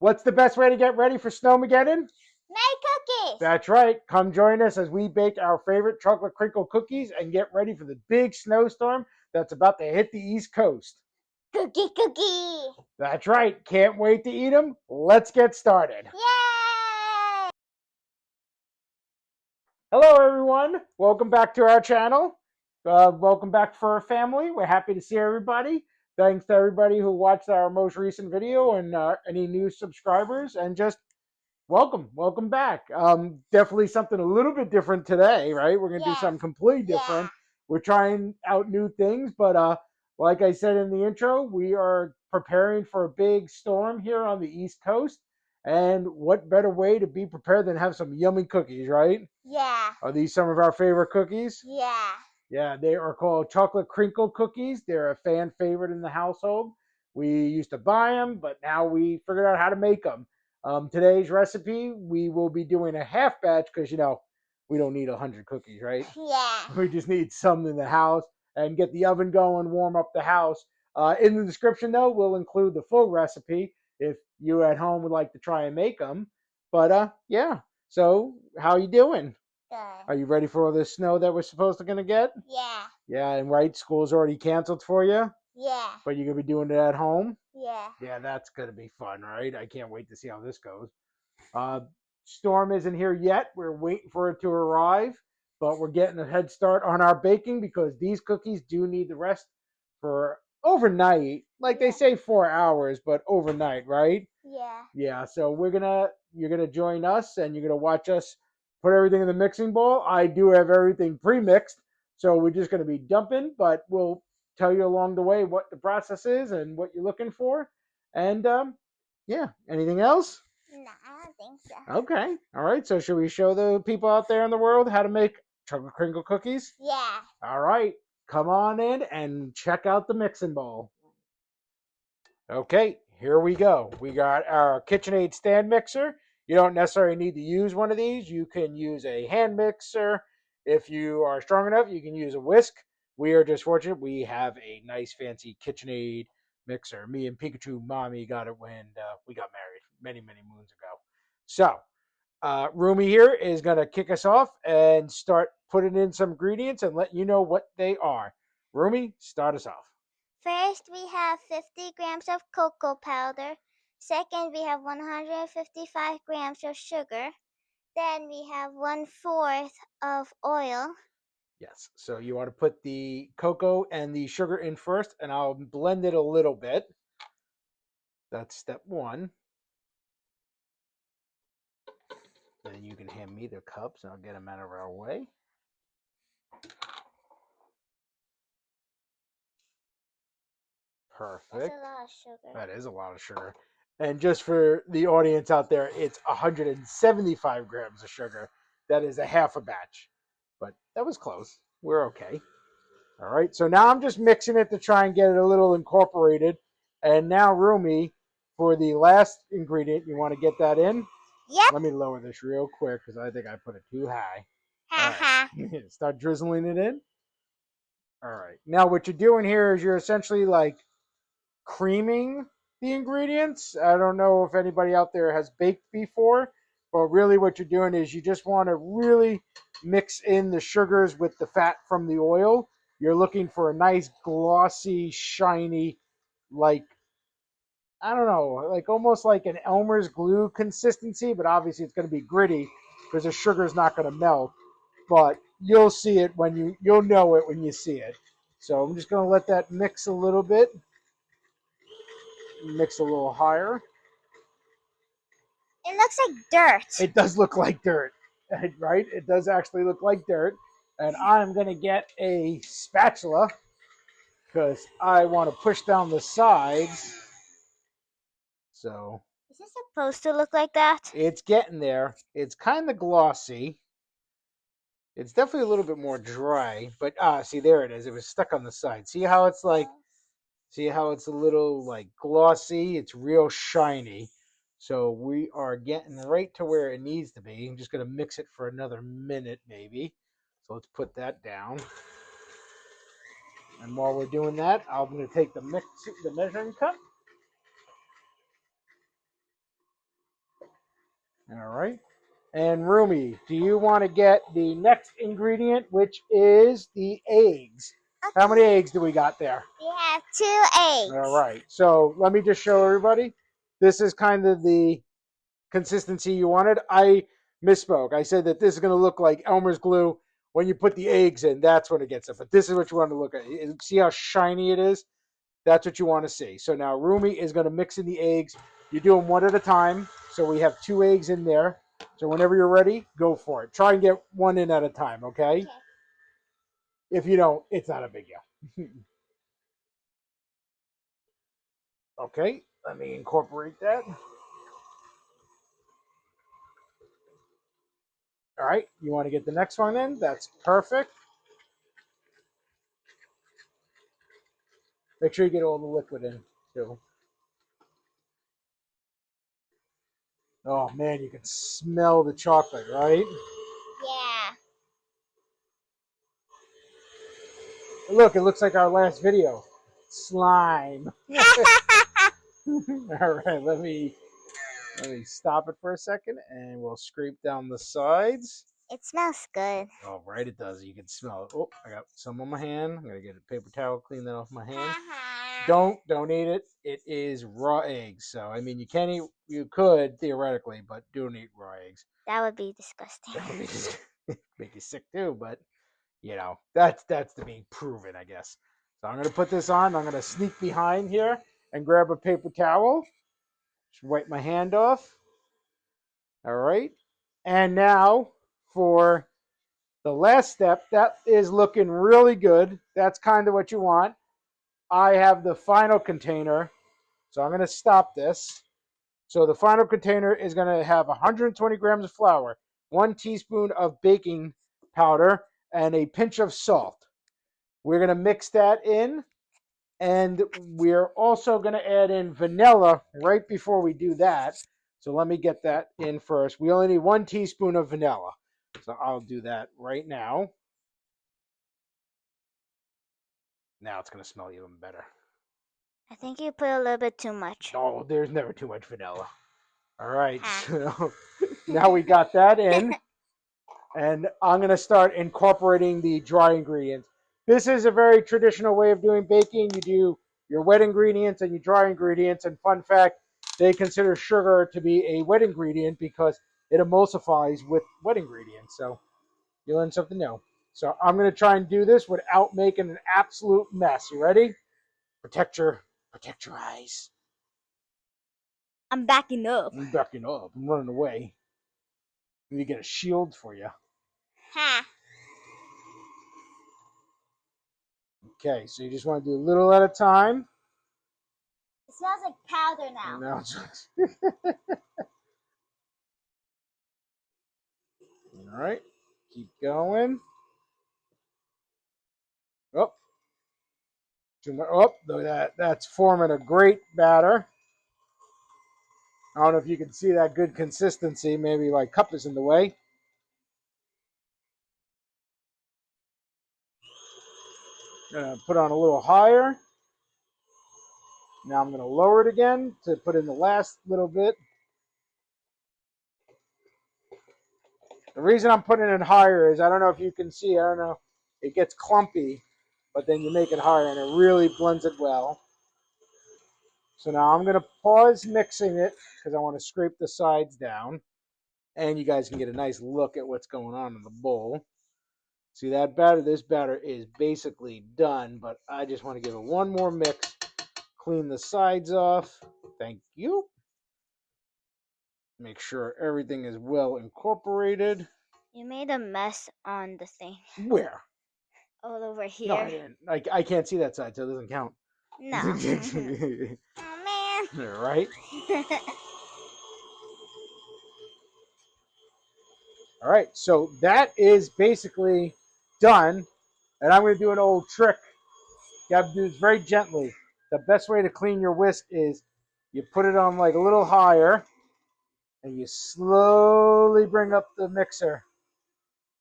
What's the best way to get ready for Snowmageddon? Make cookies! That's right. Come join us as we bake our favorite chocolate crinkle cookies and get ready for the big snowstorm that's about to hit the East Coast. Cookie! That's right. Can't wait to eat them. Let's get started. Yay! Hello, everyone. Welcome back to our channel. Welcome back for our family. We're happy to see everybody. Thanks to everybody who watched our most recent video and any new subscribers. And just welcome back. Definitely something a little bit different today, right? We're going to do something completely different. We're trying out new things, but like I said in the intro, we are preparing for a big storm here on the East Coast. And what better way to be prepared than have some yummy cookies, right? Yeah. Are these some of our favorite cookies? Yeah. Yeah, they are called Chocolate Crinkle Cookies. They're a fan favorite in the household. We used to buy them, but now we figured out how to make them. Today's recipe, we will be doing a half batch because, we don't need 100 cookies, right? Yeah. We just need some in the house and get the oven going, warm up the house. In the description, though, we'll include the full recipe if you at home would like to try and make them. But yeah, so how you doing? Good. Are you ready for all this snow that we're supposed to gonna get? Yeah. Yeah, and right, school's already canceled for you, Yeah. but you're gonna be doing it at home. Yeah. Yeah, that's gonna be fun, right? I can't wait to see how this goes. Uh, Storm isn't here yet. We're waiting for it to arrive, but we're getting a head start on our baking because these cookies do need the rest for overnight. Like they say 4 hours, but overnight, right? Yeah. Yeah, so you're gonna join us and you're gonna watch us put everything in the mixing bowl. I do have everything pre-mixed, so we're just gonna be dumping, but we'll tell you along the way what the process is and what you're looking for. And yeah, anything else? No, I don't think so. Okay, all right. So should we show the people out there in the world how to make chocolate crinkle cookies? Yeah. All right, come on in and check out the mixing bowl. Okay, here we go. We got our KitchenAid stand mixer. You don't necessarily need to use one of these. You can use a hand mixer. If you are strong enough, you can use a whisk. We are just fortunate we have a nice fancy KitchenAid mixer. Me and Pikachu Mommy got it when we got married many moons ago. So, Rumi here is going to kick us off and start putting in some ingredients and let you know what they are. Rumi, start us off. First, we have 50 grams of cocoa powder. Second, we have 155 grams of sugar. Then we have 1/4 of oil. Yes, so you want to put the cocoa and the sugar in first, and I'll blend it a little bit. That's step one. Then you can hand me the cups, and I'll get them out of our way. Perfect. That's a lot of sugar. That is a lot of sugar. And just for the audience out there, it's 175 grams of sugar. That is a half a batch. But that was close. We're okay. All right, so now I'm just mixing it to try and get it a little incorporated. And now, Rumi, for the last ingredient, you want to get that in? Yep. Let me lower this real quick because I think I put it too high. Ha. Right. Start drizzling it in. All right. Now, what you're doing here is you're essentially like creaming the ingredients. I don't know if anybody out there has baked before, but really what you're doing is you just want to really mix in the sugars with the fat from the oil. You're looking for a nice glossy, shiny, like, I don't know, like almost like an Elmer's glue consistency, but obviously it's going to be gritty because the sugar is not going to melt. But you'll see it you'll know it when you see it. So I'm just going to let that mix a little bit. Mix a little higher. It looks like dirt. It does look like dirt, right? It does actually look like dirt. And I'm going to get a spatula because I want to push down the sides. So is this supposed to look like that? it's getting there. It's kind of glossy. It's definitely a little bit more dry, but see, there it is. It was stuck on the side. See how it's like, see how it's a little like glossy? It's real shiny. So we are getting right to where it needs to be. I'm just going to mix it for another minute maybe. So let's put that down. And while we're doing that, I'm going to take the measuring cup. All right. And Rumi, do you want to get the next ingredient, which is the eggs? Okay. How many eggs do we got there? We have 2 eggs. All right. So let me just show everybody. This is kind of the consistency you wanted. I misspoke. I said that this is going to look like Elmer's glue. When you put the eggs in, that's when it gets it. But this is what you want to look at. See how shiny it is? That's what you want to see. So now Rumi is going to mix in the eggs. You do them one at a time. So we have 2 eggs in there. So whenever you're ready, go for it. Try and get one in at a time, okay? If you don't, it's not a big deal. Okay, let me incorporate that. All right, you want to get the next one in? That's perfect. Make sure you get all the liquid in, too. Oh, man, you can smell the chocolate, right? Yeah. Look, it looks like our last video. Slime. All right, let me stop it for a second, and we'll scrape down the sides. It smells good. Oh, right, it does. You can smell it. Oh, I got some on my hand. I'm gonna get a paper towel, clean that off my hand. Don't eat it. It is raw eggs. So I mean, you can eat. You could theoretically, but don't eat raw eggs. That would be disgusting. That would be make you sick too. But you know, that's to be proven, I guess. So I'm gonna put this on. I'm gonna sneak behind here and grab a paper towel. Just wipe my hand off. All right. And now for the last step, that is looking really good. That's kind of what you want. I have the final container, so I'm going to stop this. So the final container is going to have 120 grams of flour, 1 teaspoon of baking powder, and a pinch of salt. We're going to mix that in, and we're also going to add in vanilla right before we do that. So let me get that in first. We only need 1 teaspoon of vanilla. So I'll do that right now. Now it's going to smell even better. I think you put a little bit too much. Oh, there's never too much vanilla. All right, so now we got that in. And I'm going to start incorporating the dry ingredients. This is a very traditional way of doing baking. You do your wet ingredients and your dry ingredients. And fun fact, they consider sugar to be a wet ingredient because it emulsifies with wet ingredients. So you learn something new. So I'm going to try and do this without making an absolute mess. You ready? Protect your eyes. I'm backing up. I'm backing up. I'm running away. Let me get a shield for you. Ha. Okay, so you just want to do a little at a time. It smells like powder now. Now it's all right. Keep going. Oh, that's forming a great batter. I don't know if you can see that good consistency. Maybe my cup is in the way. Gonna put on a little higher. Now I'm gonna lower it again to put in the last little bit. The reason I'm putting it higher is I don't know if you can see. I don't know. It gets clumpy, but then you make it higher and it really blends it well. So now I'm going to pause mixing it because I want to scrape the sides down. And you guys can get a nice look at what's going on in the bowl. See that batter? This batter is basically done, but I just want to give it one more mix. Clean the sides off. Thank you. Make sure everything is well incorporated. You made a mess on the thing. Where? All over here. No, I didn't. I can't see that side, so it doesn't count. No. Oh, man. All right. All right, so that is basically done. And I'm going to do an old trick. You have to do this very gently. The best way to clean your whisk is you put it on like a little higher and you slowly bring up the mixer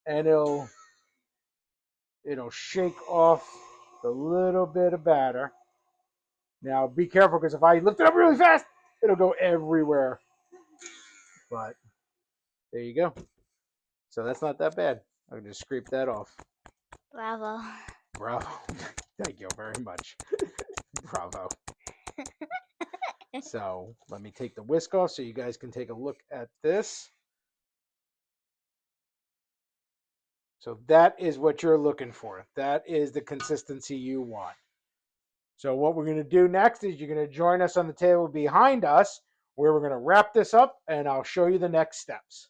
and it'll shake off the little bit of batter. Now be careful because if I lift it up really fast, it'll go everywhere. But There you go. So that's not that bad. I'm going to scrape that off. Bravo. Bravo. Thank you very much. Bravo. So let me take the whisk off so you guys can take a look at this. So that is what you're looking for. That is the consistency you want. So what we're going to do next is you're going to join us on the table behind us where we're going to wrap this up and I'll show you the next steps.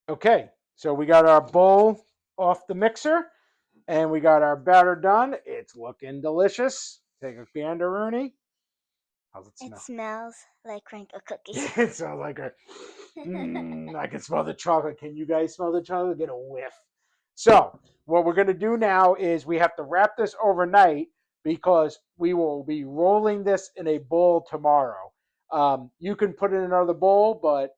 Okay, so we got our bowl off the mixer and we got our batter done. It's looking delicious. Take a gander, Rooney. How's it smell? It smells like crinkle cookies. It smells like a... I can smell the chocolate. Can you guys smell the chocolate? Get a whiff. So what we're going to do now is we have to wrap this overnight because we will be rolling this in a bowl tomorrow. You can put it in another bowl, but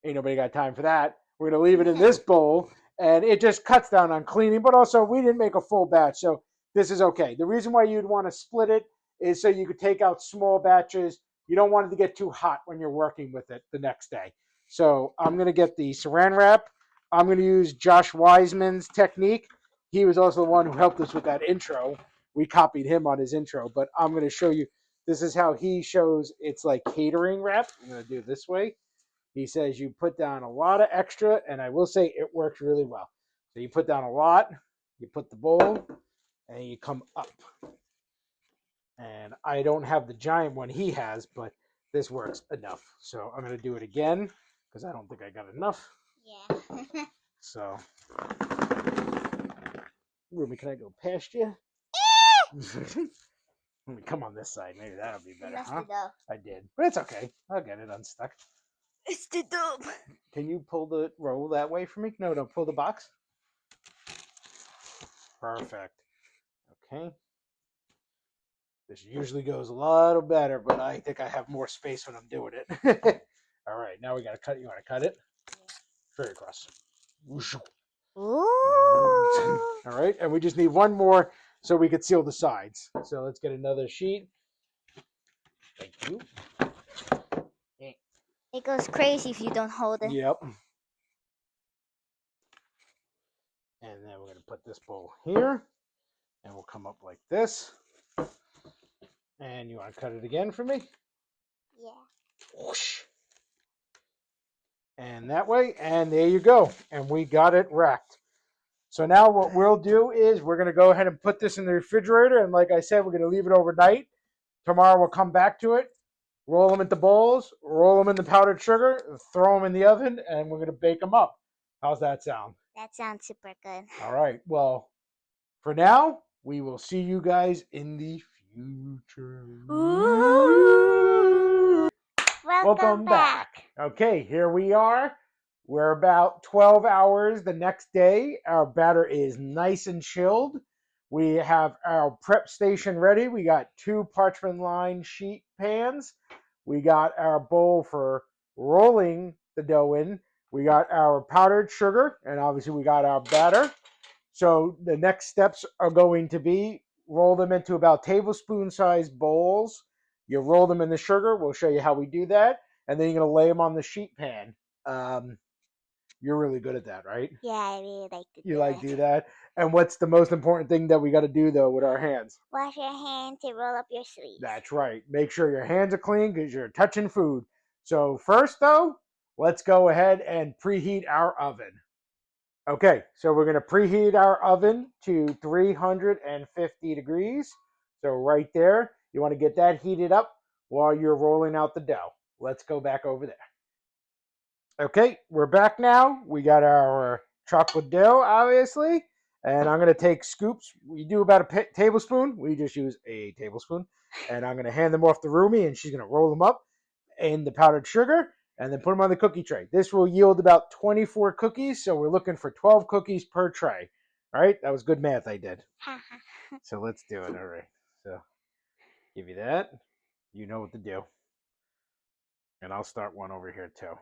ain't nobody got time for that. We're going to leave it in this bowl, and it just cuts down on cleaning, but also we didn't make a full batch, so this is okay. The reason why you'd want to split it is so you could take out small batches. You don't want it to get too hot when you're working with it the next day. So I'm going to get the saran wrap. I'm going to use Josh Wiseman's technique. He was also the one who helped us with that intro. We copied him on his intro, but I'm going to show you. This is how he shows it's like catering wrap. I'm going to do it this way. He says you put down a lot of extra, and I will say it works really well. So you put down a lot, you put the bowl, and you come up. And I don't have the giant one he has, but this works enough. So I'm going to do it again because I don't think I got enough. Yeah. So, Rumi, can I go past you? Let me come on this side. Maybe that'll be better, huh? I did. But it's okay. I'll get it unstuck. It's the dope. Can you pull the roll that way for me? No, pull the box. Perfect. Okay. This usually goes a lot better, but I think I have more space when I'm doing it. All right, now we got to cut. You want to cut it? Yeah. Straight across. Ooh. All right, and we just need one more so we could seal the sides. So let's get another sheet. Thank you. It goes crazy if you don't hold it. Yep. And then we're going to put this bowl here. And we'll come up like this. And you want to cut it again for me? Yeah. Whoosh. And that way. And there you go. And we got it racked. So now what we'll do is we're going to go ahead and put this in the refrigerator. And like I said, we're going to leave it overnight. Tomorrow we'll come back to it. Roll them into bowls, roll them in the powdered sugar, throw them in the oven, and we're going to bake them up. How's that sound? That sounds super good. All right. Well, for now, we will see you guys in the future. Ooh. Welcome back. Okay, here we are. We're about 12 hours the next day. Our batter is nice and chilled. We have our prep station ready. We got 2 parchment lined sheet pans. We got our bowl for rolling the dough in. We got our powdered sugar, and obviously we got our batter. So the next steps are going to be roll them into about tablespoon-sized bowls. You roll them in the sugar. We'll show you how we do that. And then you're going to lay them on the sheet pan. You're really good at that, right? Yeah, I really like to do You like to do that? And what's the most important thing that we got to do, though, with our hands? Wash your hands to roll up your sleeves. That's right. Make sure your hands are clean because you're touching food. So first, though, let's go ahead and preheat our oven. Okay, so we're going to preheat our oven to 350 degrees. So right there, you want to get that heated up while you're rolling out the dough. Let's go back over there. Okay, we're back now. We got our chocolate dough, obviously. And I'm going to take scoops. We do about a tablespoon. We just use a tablespoon. And I'm going to hand them off to Rumi, and she's going to roll them up in the powdered sugar and then put them on the cookie tray. This will yield about 24 cookies, so we're looking for 12 cookies per tray. All right, that was good math I did. So let's do it. All right, so give you that. You know what to do. And I'll start one over here too.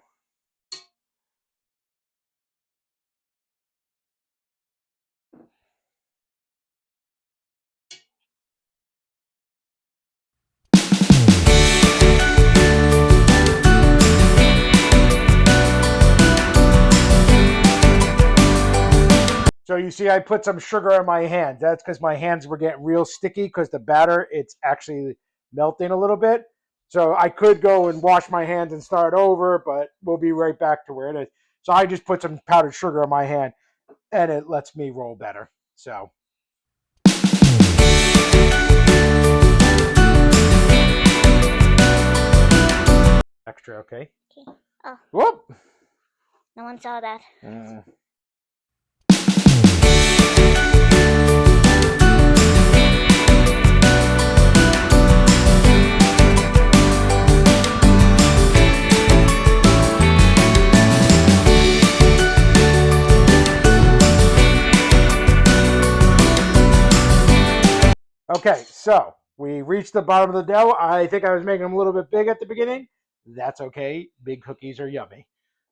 you see I put some sugar on my hands. That's because my hands were getting real sticky because the batter, it's actually melting a little bit. So I could go and wash my hands and start over, but we'll be right back to where it is. So I just put some powdered sugar on my hand, and it lets me roll better. So extra, okay. Okay. Oh, Whoop. no one saw that. Okay, so we reached the bottom of the dough. I think I was making them a little bit big at the beginning. That's okay. Big cookies are yummy.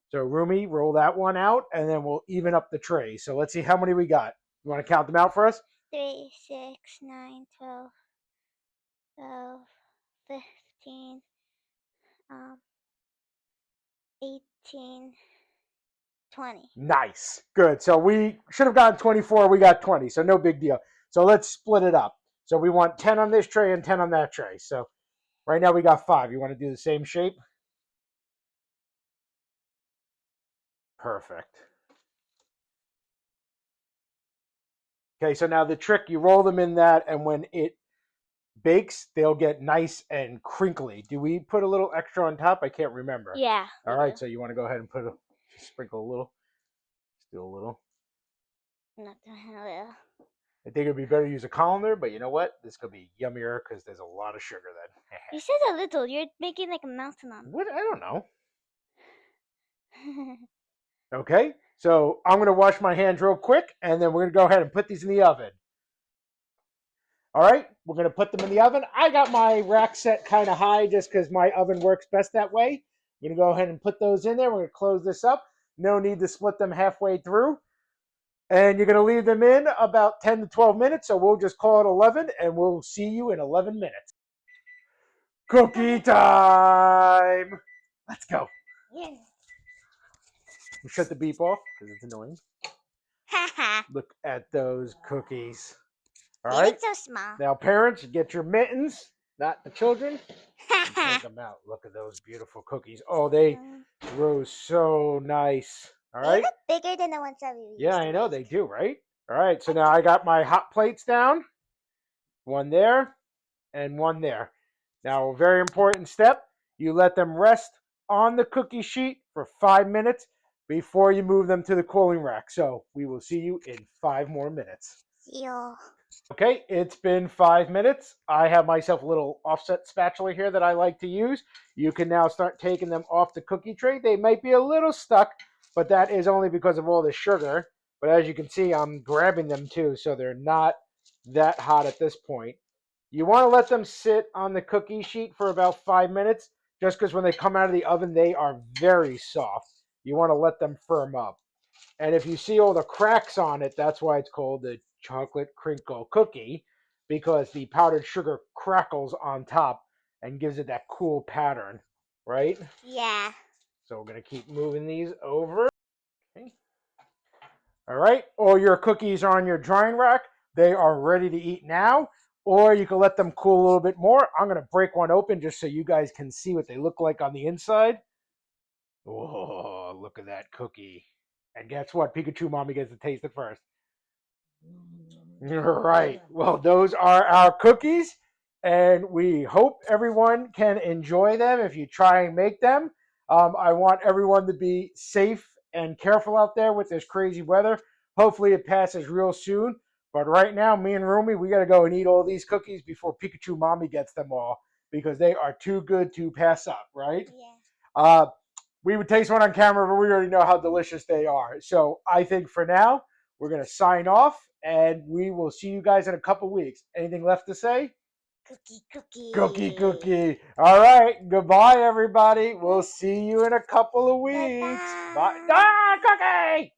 So Rumi, roll that one out, and then we'll even up the tray. So let's see how many we got. You want to count them out for us? 3, 6, 9, 12, 15, 18, 20. Nice. Good. So we should have gotten 24. We got 20. So no big deal. So let's split it up. So we want 10 on this tray and 10 on that tray. So right now we got 5. You want to do the same shape? Perfect. Okay, so now the trick, you roll them in that, and when it bakes, they'll get nice and crinkly. Do we put a little extra on top? I can't remember. Yeah. All right, so you want to go ahead and sprinkle a little? Just do a little. Not a little. I think it'd be better to use a colander, but you know what? This could be yummier because there's a lot of sugar then. You said a little. You're making like a mountain on. What? I don't know. Okay, so I'm going to wash my hands real quick, and then we're going to go ahead and put these in the oven. All right, we're going to put them in the oven. I got my rack set kind of high just because my oven works best that way. I'm going to go ahead and put those in there. We're going to close this up. No need to split them halfway through. And you're going to leave them in about 10 to 12 minutes, so we'll just call it 11, and we'll see you in 11 minutes. Cookie time! Let's go. Yeah. We'll shut the beep off because it's annoying. Look at those cookies. All right. It's so small. Now, parents, get your mittens, not the children. Take them out. Look at those beautiful cookies. Oh, they rose so nice. All right. They look bigger than the ones that we used. Yeah, I know they do, right? All right. So now I got my hot plates down. One there and one there. Now, a very important step. You let them rest on the cookie sheet for 5 minutes before you move them to the cooling rack. So we will see you in 5 more minutes. Yeah. Okay, it's been 5 minutes. I have myself a little offset spatula here that I like to use. You can now start taking them off the cookie tray. They might be a little stuck, but that is only because of all the sugar. But as you can see, I'm grabbing them too, so they're not that hot at this point. You want to let them sit on the cookie sheet for about 5 minutes, just because when they come out of the oven, they are very soft. You want to let them firm up. And if you see all the cracks on it, that's why it's called the chocolate crinkle cookie, because the powdered sugar crackles on top and gives it that cool pattern, right? Yeah. So we're going to keep moving these over. Okay. All right, all your cookies are on your drying rack. They are ready to eat now, or you can let them cool a little bit more. I'm going to break one open just so you guys can see what they look like on the inside. Oh, look at that cookie. And guess what? Pikachu Mommy gets to taste it first. Right. Well, those are our cookies, and we hope everyone can enjoy them if you try and make them. I want everyone to be safe and careful out there with this crazy weather. Hopefully, it passes real soon. But right now, me and Rumi, we got to go and eat all these cookies before Pikachu Mommy gets them all because they are too good to pass up, right? Yeah. We would taste one on camera, but we already know how delicious they are. So I think for now, we're going to sign off, and we will see you guys in a couple weeks. Anything left to say? Cookie, cookie. Cookie, cookie. All right. Goodbye, everybody. We'll see you in a couple of weeks. Bye-bye. Bye. Ah, cookie!